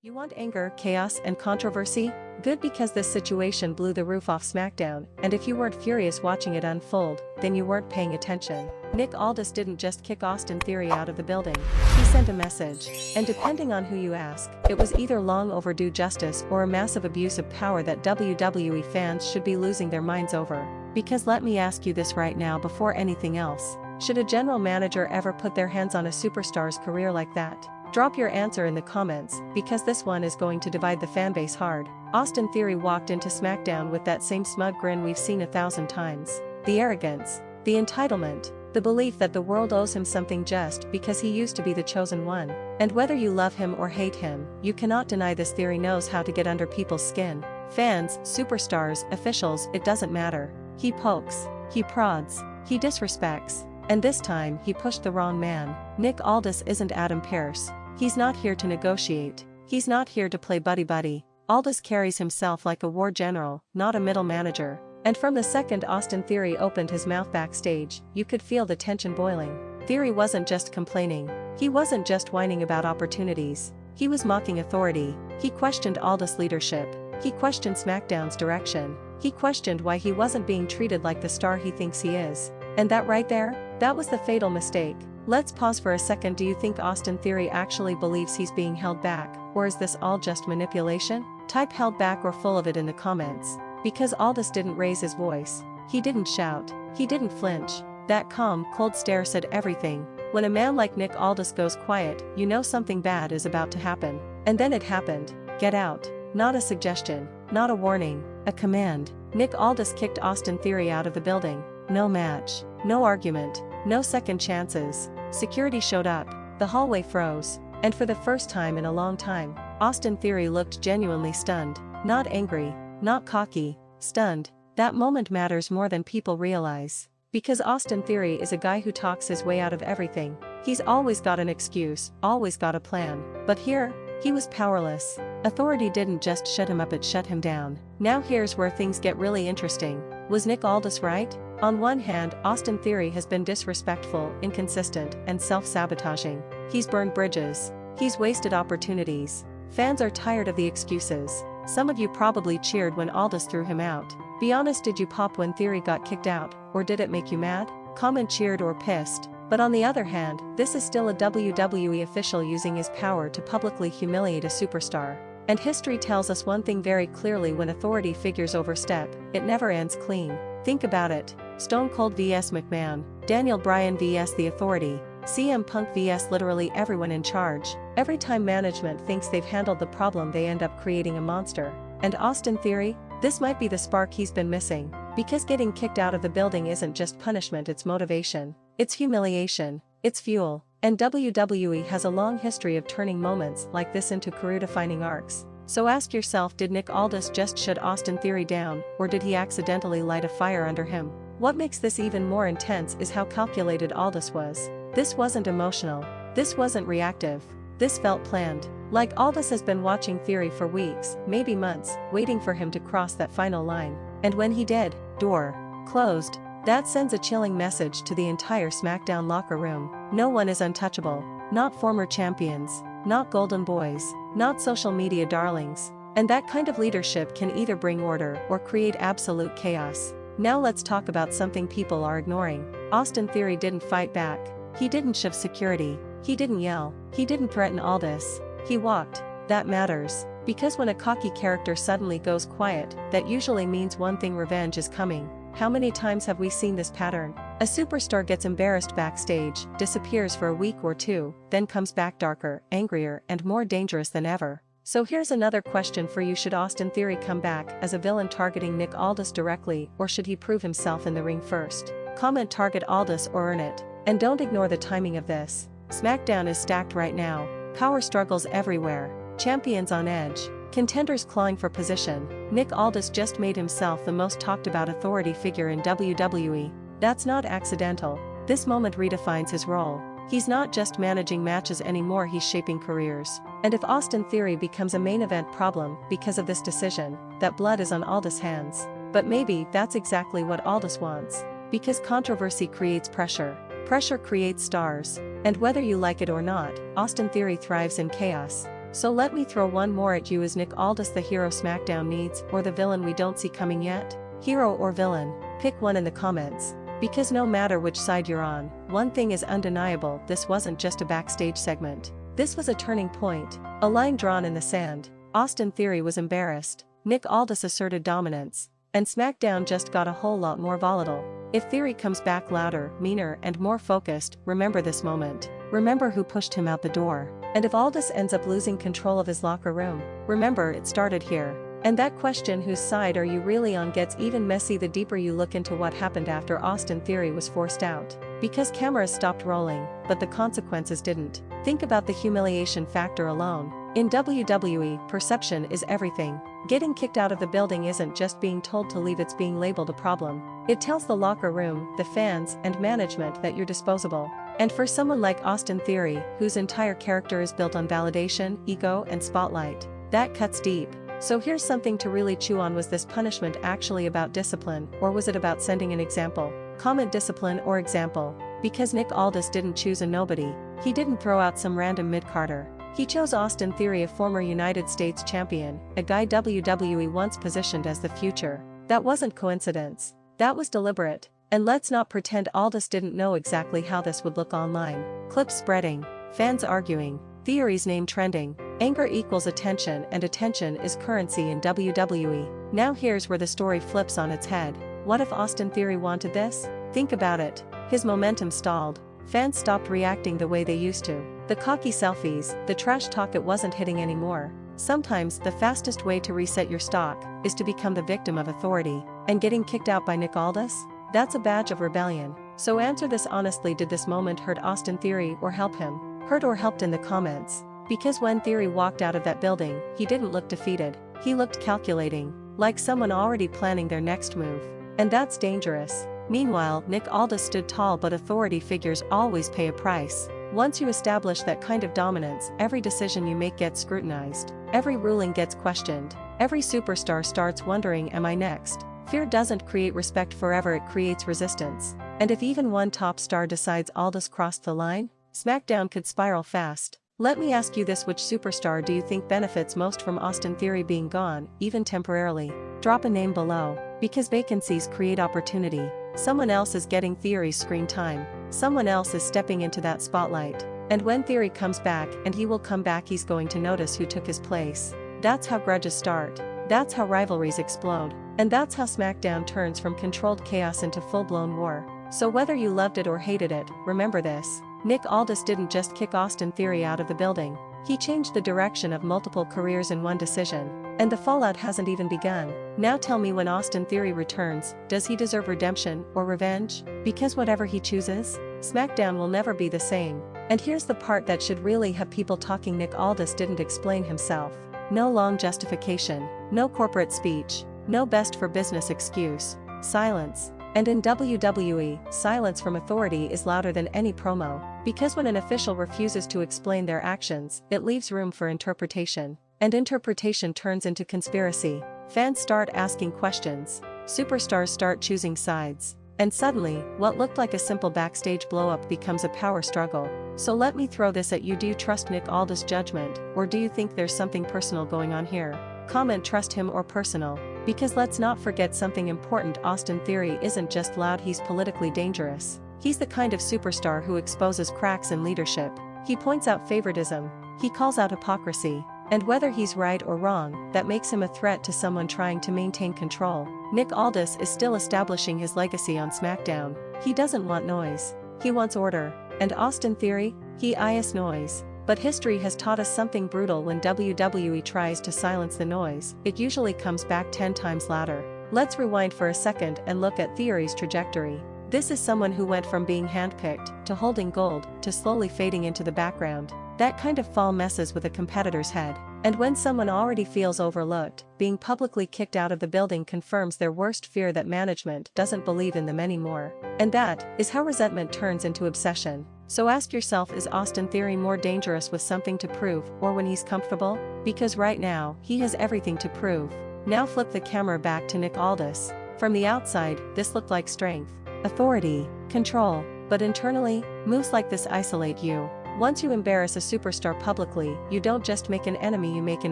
You want anger, chaos, and controversy? Good, because this situation blew the roof off SmackDown, and if you weren't furious watching it unfold, then you weren't paying attention. Nick Aldis didn't just kick Austin Theory out of the building, he sent a message. And depending on who you ask, it was either long overdue justice or a massive abuse of power that WWE fans should be losing their minds over. Because let me ask you this right now before anything else, should a general manager ever put their hands on a superstar's career like that? Drop your answer in the comments, because this one is going to divide the fanbase hard. Austin Theory walked into SmackDown with that same smug grin we've seen 1,000 times. The arrogance, the entitlement, the belief that the world owes him something just because he used to be the chosen one. And whether you love him or hate him, you cannot deny this Theory knows how to get under people's skin. Fans, superstars, officials, it doesn't matter. He pokes, he prods, he disrespects. And this time he pushed the wrong man. Nick Aldis isn't Adam Pearce. He's not here to negotiate. He's not here to play buddy-buddy. Aldis carries himself like a war general, not a middle manager. And from the second Austin Theory opened his mouth backstage, you could feel the tension boiling. Theory wasn't just complaining. He wasn't just whining about opportunities. He was mocking authority. He questioned Aldis' leadership. He questioned SmackDown's direction. He questioned why he wasn't being treated like the star he thinks he is. And that right there, that was the fatal mistake. Let's pause for a second. Do you think Austin Theory actually believes he's being held back, or is this all just manipulation? Type held back or full of it in the comments. Because Aldis didn't raise his voice. He didn't shout. He didn't flinch. That calm, cold stare said everything. When a man like Nick Aldis goes quiet, you know something bad is about to happen. And then it happened. Get out. Not a suggestion, not a warning, a command. Nick Aldis kicked Austin Theory out of the building. No match, no argument, no second chances. Security showed up, the hallway froze, and for the first time in a long time, Austin Theory looked genuinely stunned. Not angry, not cocky, stunned. That moment matters more than people realize. Because Austin Theory is a guy who talks his way out of everything. He's always got an excuse, always got a plan. But here, he was powerless. Authority didn't just shut him up, it shut him down. Now here's where things get really interesting. Was Nick Aldis right? On one hand, Austin Theory has been disrespectful, inconsistent, and self-sabotaging. He's burned bridges. He's wasted opportunities. Fans are tired of the excuses. Some of you probably cheered when Aldis threw him out. Be honest, did you pop when Theory got kicked out, or did it make you mad? Comment cheered or pissed. But on the other hand, this is still a WWE official using his power to publicly humiliate a superstar. And history tells us one thing very clearly: when authority figures overstep, it never ends clean. Think about it. Stone Cold vs McMahon, Daniel Bryan vs The Authority, CM Punk vs literally everyone in charge. Every time management thinks they've handled the problem, they end up creating a monster. And Austin Theory? This might be the spark he's been missing. Because getting kicked out of the building isn't just punishment, it's motivation. It's humiliation. It's fuel. And WWE has a long history of turning moments like this into career-defining arcs. So ask yourself, did Nick Aldis just shut Austin Theory down, or did he accidentally light a fire under him? What makes this even more intense is how calculated Aldis was. This wasn't emotional. This wasn't reactive. This felt planned. Like Aldis has been watching Theory for weeks, maybe months, waiting for him to cross that final line. And when he did, door closed. That sends a chilling message to the entire SmackDown locker room. No one is untouchable. Not former champions. Not golden boys. Not social media darlings. And that kind of leadership can either bring order or create absolute chaos. Now let's talk about something people are ignoring. Austin Theory didn't fight back. He didn't shove security. He didn't yell. He didn't threaten Aldis. He walked. That matters. Because when a cocky character suddenly goes quiet, that usually means one thing: revenge is coming. How many times have we seen this pattern? A superstar gets embarrassed backstage, disappears for a week or two, then comes back darker, angrier, and more dangerous than ever. So here's another question for you: should Austin Theory come back as a villain targeting Nick Aldis directly, or should he prove himself in the ring first? Comment target Aldis or earn it. And don't ignore the timing of this. SmackDown is stacked right now. Power struggles everywhere. Champions on edge. Contenders clawing for position. Nick Aldis just made himself the most talked about authority figure in WWE. That's not accidental. This moment redefines his role. He's not just managing matches anymore, he's shaping careers. And if Austin Theory becomes a main event problem because of this decision, that blood is on Aldis' hands. But maybe that's exactly what Aldis wants. Because controversy creates pressure. Pressure creates stars. And whether you like it or not, Austin Theory thrives in chaos. So let me throw one more at you. Is Nick Aldis the hero SmackDown needs, or the villain we don't see coming yet? Hero or villain? Pick one in the comments. Because no matter which side you're on, one thing is undeniable: this wasn't just a backstage segment. This was a turning point, a line drawn in the sand. Austin Theory was embarrassed, Nick Aldis asserted dominance, and SmackDown just got a whole lot more volatile. If Theory comes back louder, meaner, and more focused, remember this moment. Remember who pushed him out the door. And if Aldis ends up losing control of his locker room, remember it started here. And that question, whose side are you really on, gets even messy the deeper you look into what happened after Austin Theory was forced out. Because cameras stopped rolling, but the consequences didn't. Think about the humiliation factor alone. In WWE, perception is everything. Getting kicked out of the building isn't just being told to leave, it's being labeled a problem. It tells the locker room, the fans, and management that you're disposable. And for someone like Austin Theory, whose entire character is built on validation, ego, and spotlight, that cuts deep. So here's something to really chew on: was this punishment actually about discipline, or was it about sending an example? Comment discipline or example. Because Nick Aldis didn't choose a nobody. He didn't throw out some random mid-carder. He chose Austin Theory, a former United States champion, a guy WWE once positioned as the future. That wasn't coincidence. That was deliberate. And let's not pretend Aldis didn't know exactly how this would look online. Clips spreading, fans arguing, Theory's name trending. Anger equals attention, and attention is currency in WWE. Now here's where the story flips on its head. What if Austin Theory wanted this? Think about it. His momentum stalled. Fans stopped reacting the way they used to. The cocky selfies, the trash talk, it wasn't hitting anymore. Sometimes the fastest way to reset your stock is to become the victim of authority. And getting kicked out by Nick Aldis? That's a badge of rebellion. So answer this honestly: did this moment hurt Austin Theory or help him? Hurt or helped in the comments. Because when Theory walked out of that building, he didn't look defeated. He looked calculating, like someone already planning their next move. And that's dangerous. Meanwhile, Nick Aldis stood tall, but authority figures always pay a price. Once you establish that kind of dominance, every decision you make gets scrutinized. Every ruling gets questioned. Every superstar starts wondering, am I next? Fear doesn't create respect forever, it creates resistance. And if even one top star decides Aldis crossed the line, SmackDown could spiral fast. Let me ask you this: which superstar do you think benefits most from Austin Theory being gone, even temporarily? Drop a name below. Because vacancies create opportunity. Someone else is getting Theory's screen time. Someone else is stepping into that spotlight. And when Theory comes back, and he will come back, he's going to notice who took his place. That's how grudges start. That's how rivalries explode. And that's how SmackDown turns from controlled chaos into full-blown war. So whether you loved it or hated it, remember this: Nick Aldis didn't just kick Austin Theory out of the building. He changed the direction of multiple careers in one decision. And the fallout hasn't even begun. Now tell me, when Austin Theory returns, does he deserve redemption or revenge? Because whatever he chooses, SmackDown will never be the same. And here's the part that should really have people talking: Nick Aldis didn't explain himself. No long justification, no corporate speech, no best for business excuse. Silence. And in WWE, silence from authority is louder than any promo. Because when an official refuses to explain their actions, it leaves room for interpretation. And interpretation turns into conspiracy. Fans start asking questions. Superstars start choosing sides. And suddenly, what looked like a simple backstage blow-up becomes a power struggle. So let me throw this at you: do you trust Nick Aldis' judgment, or do you think there's something personal going on here? Comment trust him or personal. Because let's not forget something important: Austin Theory isn't just loud, he's politically dangerous. He's the kind of superstar who exposes cracks in leadership. He points out favoritism. He calls out hypocrisy. And whether he's right or wrong, that makes him a threat to someone trying to maintain control. Nick Aldis is still establishing his legacy on SmackDown. He doesn't want noise. He wants order. And Austin Theory? He is noise. But history has taught us something brutal: when WWE tries to silence the noise, it usually comes back 10 times louder. Let's rewind for a second and look at Theory's trajectory. This is someone who went from being handpicked, to holding gold, to slowly fading into the background. That kind of fall messes with a competitor's head. And when someone already feels overlooked, being publicly kicked out of the building confirms their worst fear: that management doesn't believe in them anymore. And that is how resentment turns into obsession. So ask yourself, is Austin Theory more dangerous with something to prove, or when he's comfortable? Because right now, he has everything to prove. Now flip the camera back to Nick Aldis. From the outside, this looked like strength, authority, control. But internally, moves like this isolate you. Once you embarrass a superstar publicly, you don't just make an enemy, you make an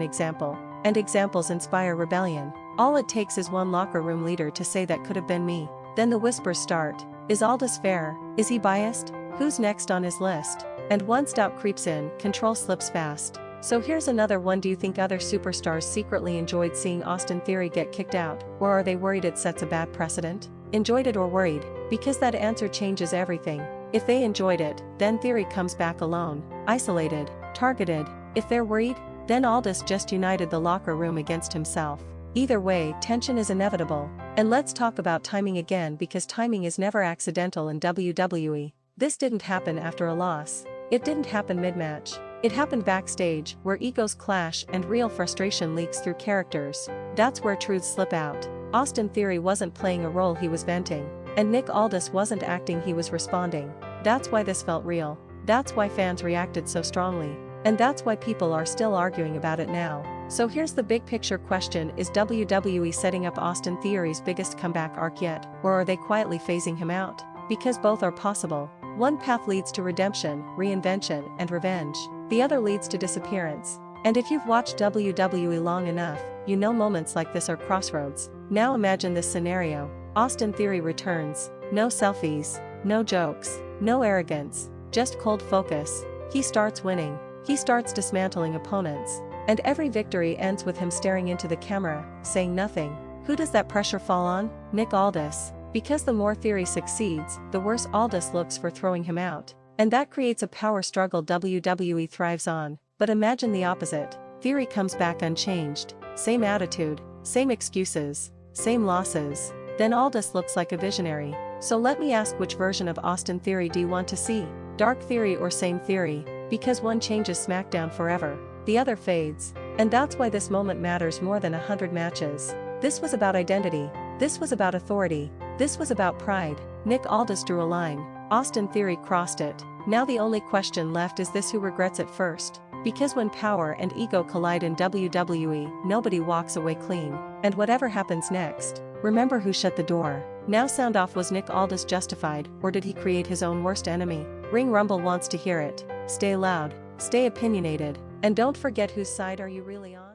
example. And examples inspire rebellion. All it takes is one locker room leader to say that could have been me. Then the whispers start. Is Aldis fair? Is he biased? Who's next on his list? And once doubt creeps in, control slips fast. So here's another one. Do you think other superstars secretly enjoyed seeing Austin Theory get kicked out, or are they worried it sets a bad precedent? Enjoyed it or worried? Because that answer changes everything. If they enjoyed it, then Theory comes back alone, isolated, targeted. If they're worried, then Aldis just united the locker room against himself. Either way, tension is inevitable. And let's talk about timing again, because timing is never accidental in WWE. This didn't happen after a loss. It didn't happen mid-match. It happened backstage, where egos clash and real frustration leaks through characters. That's where truths slip out. Austin Theory wasn't playing a role, he was venting. And Nick Aldis wasn't acting, he was responding. That's why this felt real. That's why fans reacted so strongly. And that's why people are still arguing about it now. So here's the big picture question: is WWE setting up Austin Theory's biggest comeback arc yet, or are they quietly phasing him out? Because both are possible. One path leads to redemption, reinvention, and revenge. The other leads to disappearance. And if you've watched WWE long enough, you know moments like this are crossroads. Now imagine this scenario. Austin Theory returns. No selfies, no jokes, no arrogance, just cold focus. He starts winning. He starts dismantling opponents. And every victory ends with him staring into the camera, saying nothing. Who does that pressure fall on? Nick Aldis. Because the more Theory succeeds, the worse Aldis looks for throwing him out. And that creates a power struggle WWE thrives on. But imagine the opposite. Theory comes back unchanged. Same attitude, same excuses, same losses. Then Aldis looks like a visionary. So let me ask, which version of Austin Theory do you want to see? Dark Theory or same Theory? Because one changes SmackDown forever, the other fades. And that's why this moment matters more than 100 matches. This was about identity. This was about authority. This was about pride. Nick Aldis drew a line. Austin Theory crossed it. Now the only question left is this: who regrets it first? Because when power and ego collide in WWE, nobody walks away clean. And whatever happens next, remember who shut the door. Now sound off. Was Nick Aldis justified, or did he create his own worst enemy? Ring Rumble wants to hear it. Stay loud, stay opinionated, and don't forget, whose side are you really on?